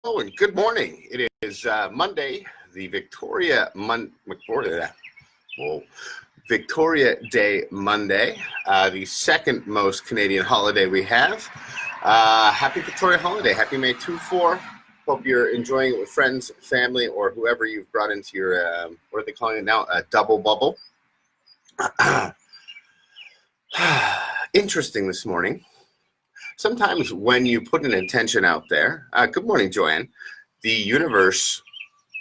Oh, and good morning. It is Monday, the Victoria Day Monday, the second most Canadian holiday we have. Happy Victoria holiday. Happy May 2-4. Hope you're enjoying it with friends, family, or whoever you've brought into your, what are they calling it now? A double bubble. Interesting this morning. Sometimes when you put an intention out there, good morning, Joanne, the universe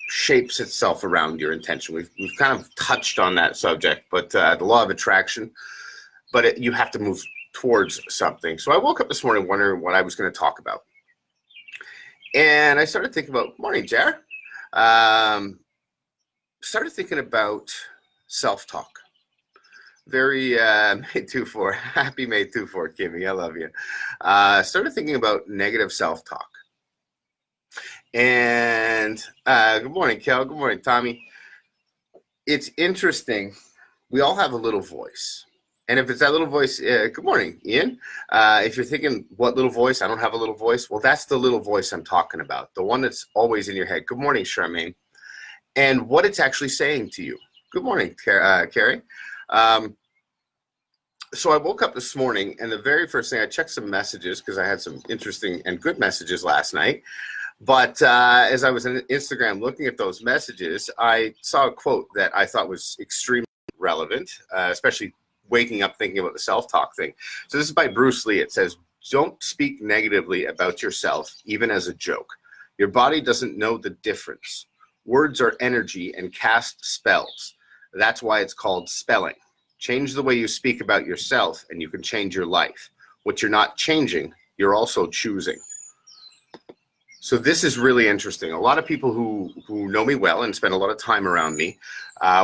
shapes itself around your intention. We've kind of touched on that subject, but the law of attraction, but you have to move towards something. So I woke up this morning wondering what I was going to talk about. And I started thinking about, morning, Jer. Started thinking about self-talk. Very May 2-4. Happy May 2-4, Kimmy. I love you. Started thinking about negative self-talk. And good morning, Kel. Good morning, Tommy. It's interesting. We all have a little voice. And if it's that little voice, good morning, Ian. If you're thinking, what little voice? I don't have a little voice. Well, that's the little voice I'm talking about. The one that's always in your head. Good morning, Charmaine. And what it's actually saying to you. Good morning, Carrie. So I woke up this morning, and the very first thing, I checked some messages because I had some interesting and good messages last night. But as I was on Instagram looking at those messages, I saw a quote that I thought was extremely relevant, especially waking up thinking about the self-talk thing. So this is by Bruce Lee. It says, "Don't speak negatively about yourself, even as a joke. Your body doesn't know the difference. Words are energy and cast spells. That's why it's called spelling. Change the way you speak about yourself, and you can change your life. What you're not changing, you're also choosing." So this is really interesting. A lot of people who know me well and spend a lot of time around me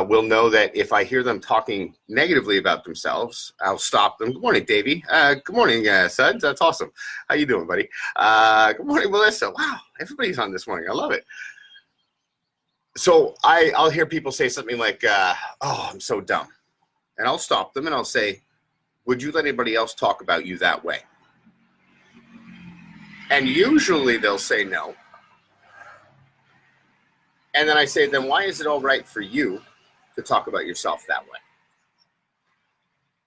will know that if I hear them talking negatively about themselves, I'll stop them. Good morning, Davey. Good morning, Suds. That's awesome. How you doing, buddy? Good morning, Melissa. Wow, everybody's on this morning. I love it. So I'll hear people say something like, "Oh, I'm so dumb." And I'll stop them and I'll say, "Would you let anybody else talk about you that way?" And usually they'll say no. And then I say, then why is it all right for you to talk about yourself that way?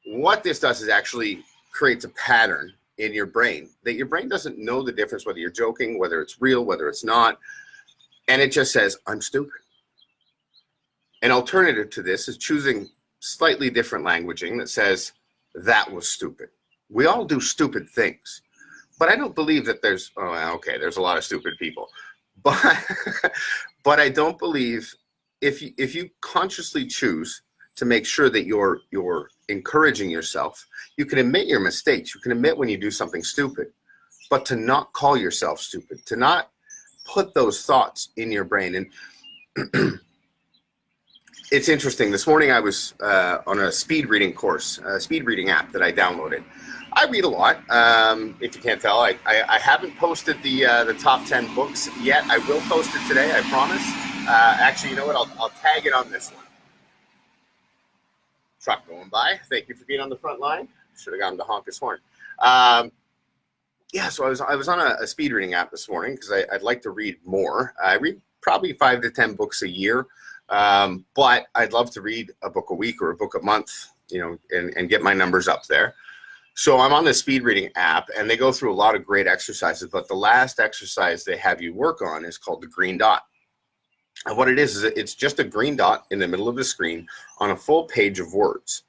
What this does is actually creates a pattern in your brain that your brain doesn't know the difference, whether you're joking, whether it's real, whether it's not. And it just says, "I'm stupid." An alternative to this is choosing slightly different languaging that says, "That was stupid." We all do stupid things, but I don't believe that there's a lot of stupid people, but but I don't believe if you consciously choose to make sure that you're encouraging yourself, you can admit your mistakes, you can admit when you do something stupid, but to not call yourself stupid, to not put those thoughts in your brain. And it's interesting. This morning I was on a speed reading course, a speed reading app that I downloaded. I read a lot. If you can't tell, I haven't posted the top 10 books yet. I will post it today, I promise. Actually, you know what? I'll tag it on this one. Truck going by. Thank you for being on the front line. Should have gotten to honk his horn. Yeah, so I was on a speed reading app this morning because I'd like to read more. I read probably 5 to 10 books a year. But I'd love to read a book a week or a book a month, and get my numbers up there. So I'm on the speed reading app, and they go through a lot of great exercises, but the last exercise they have you work on is called the green dot. And what it is it's just a green dot in the middle of the screen on a full page of words.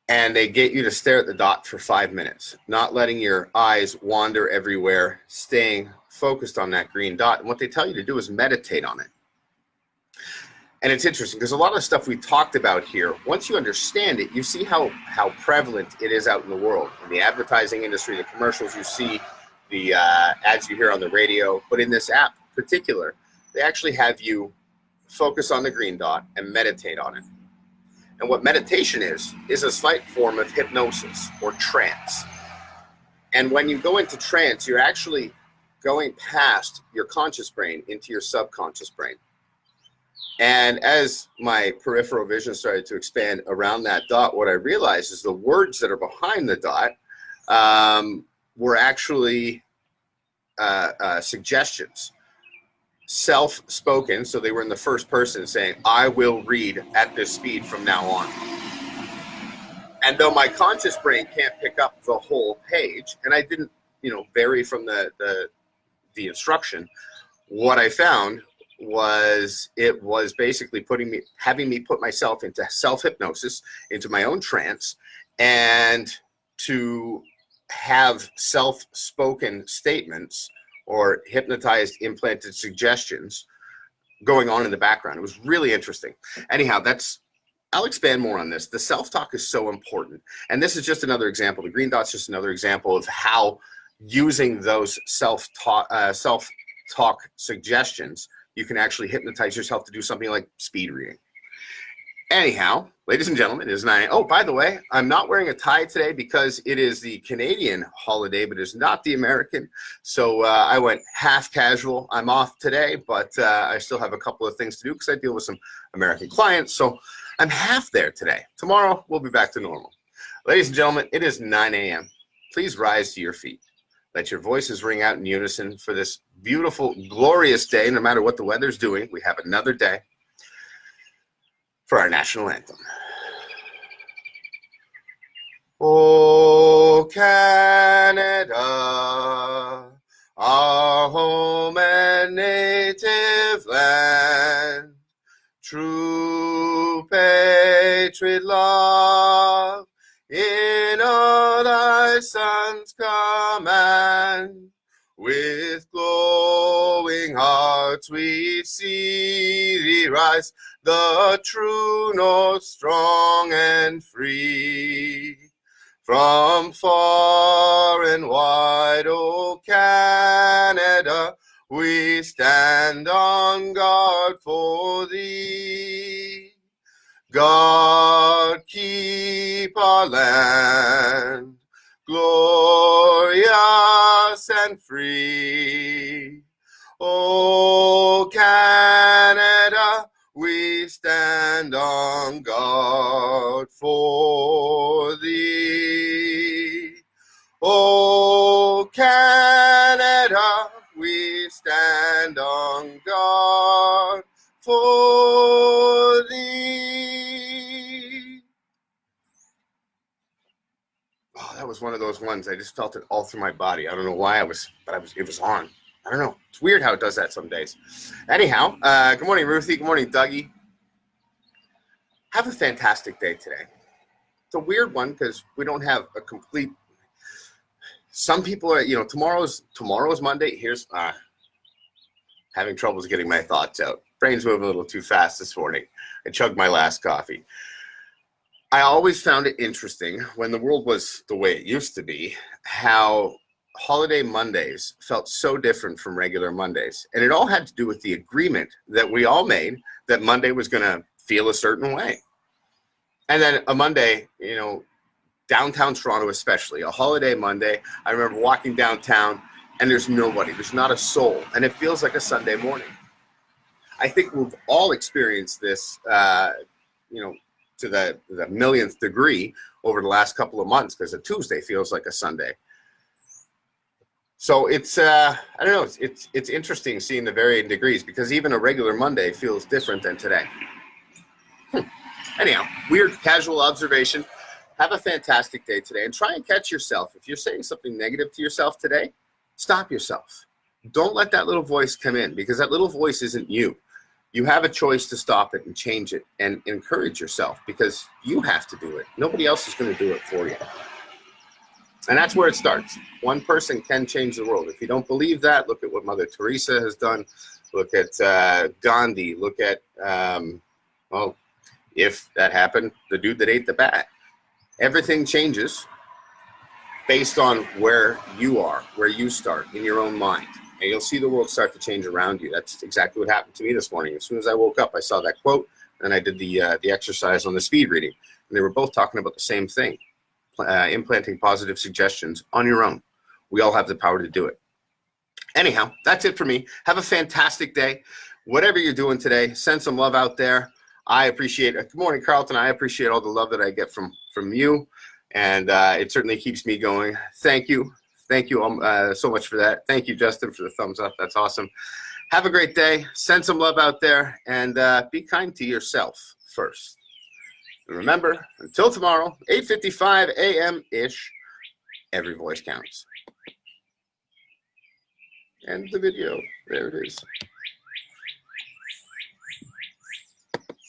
And they get you to stare at the dot for 5 minutes, not letting your eyes wander everywhere, staying focused on that green dot. And what they tell you to do is meditate on it. And it's interesting because a lot of the stuff we talked about here, once you understand it, you see how prevalent it is out in the world, in the advertising industry, the commercials you see, the ads you hear on the radio. But in this app in particular, they actually have you focus on the green dot and meditate on it. And what meditation is a slight form of hypnosis or trance. And when you go into trance, you're actually going past your conscious brain into your subconscious brain. And as my peripheral vision started to expand around that dot, what I realized is the words that are behind the dot were actually suggestions, self-spoken, so they were in the first person saying, I will read at this speed from now on. And though my conscious brain can't pick up the whole page, and I didn't, vary from the instruction, what I found was it was basically having me put myself into self-hypnosis, into my own trance, and to have self-spoken statements or hypnotized implanted suggestions going on in the background. It was really interesting. Anyhow, I'll expand more on this. The self-talk is so important. And this is just another example. The green dot's just another example of how using those self-talk suggestions, you can actually hypnotize yourself to do something like speed reading. Anyhow, ladies and gentlemen, it is 9 a.m. Oh, by the way, I'm not wearing a tie today because it is the Canadian holiday, but it's not the American. So I went half casual. I'm off today, but I still have a couple of things to do because I deal with some American clients. So I'm half there today. Tomorrow, we'll be back to normal. Ladies and gentlemen, it is 9 a.m. Please rise to your feet. Let your voices ring out in unison for this beautiful, glorious day. No matter what the weather's doing, we have another day for our national anthem. Oh, Canada, our home and native land, true patriot love, in all thy sons' command, with glowing hearts we see thee rise, the true north, strong and free. From far and wide, O Canada, we stand on guard for thee. God keep our land glorious and free. O Canada, we stand on guard for thee. O Canada, we stand on guard for thee. Oh, that was one of those ones. I just felt it all through my body. I don't know why it was on. I don't know. It's weird how it does that some days. Anyhow, good morning, Ruthie. Good morning, Dougie. Have a fantastic day today. It's a weird one because we don't have a complete. Some people are, tomorrow's Monday. Here's having troubles getting my thoughts out. Brain's moving a little too fast this morning. I chugged my last coffee. I always found it interesting when the world was the way it used to be, how holiday Mondays felt so different from regular Mondays. And it all had to do with the agreement that we all made that Monday was going to feel a certain way. And then a Monday, downtown Toronto especially, a holiday Monday, I remember walking downtown and there's nobody, there's not a soul, and it feels like a Sunday morning. I think we've all experienced this, to the millionth degree over the last couple of months, because a Tuesday feels like a Sunday. So it's, I don't know, it's interesting seeing the varying degrees, because even a regular Monday feels different than today. Anyhow, weird casual observation. Have a fantastic day today and try and catch yourself. If you're saying something negative to yourself today, stop yourself. Don't let that little voice come in, because that little voice isn't you. You have a choice to stop it and change it and encourage yourself, because you have to do it. Nobody else is going to do it for you. And that's where it starts. One person can change the world. If you don't believe that, look at what Mother Teresa has done. Look at Gandhi. Look at, if that happened, the dude that ate the bat. Everything changes based on where you are, where you start in your own mind. And you'll see the world start to change around you. That's exactly what happened to me this morning. As soon as I woke up, I saw that quote, and I did the exercise on the speed reading. And they were both talking about the same thing, implanting positive suggestions on your own. We all have the power to do it. Anyhow, that's it for me. Have a fantastic day. Whatever you're doing today, send some love out there. I appreciate it. Good morning, Carlton. I appreciate all the love that I get from you, and it certainly keeps me going. Thank you. Thank you so much for that. Thank you, Justin, for the thumbs up. That's awesome. Have a great day. Send some love out there, and be kind to yourself first. And remember, until tomorrow, 8:55 a.m.-ish, every voice counts. End the video. There it is.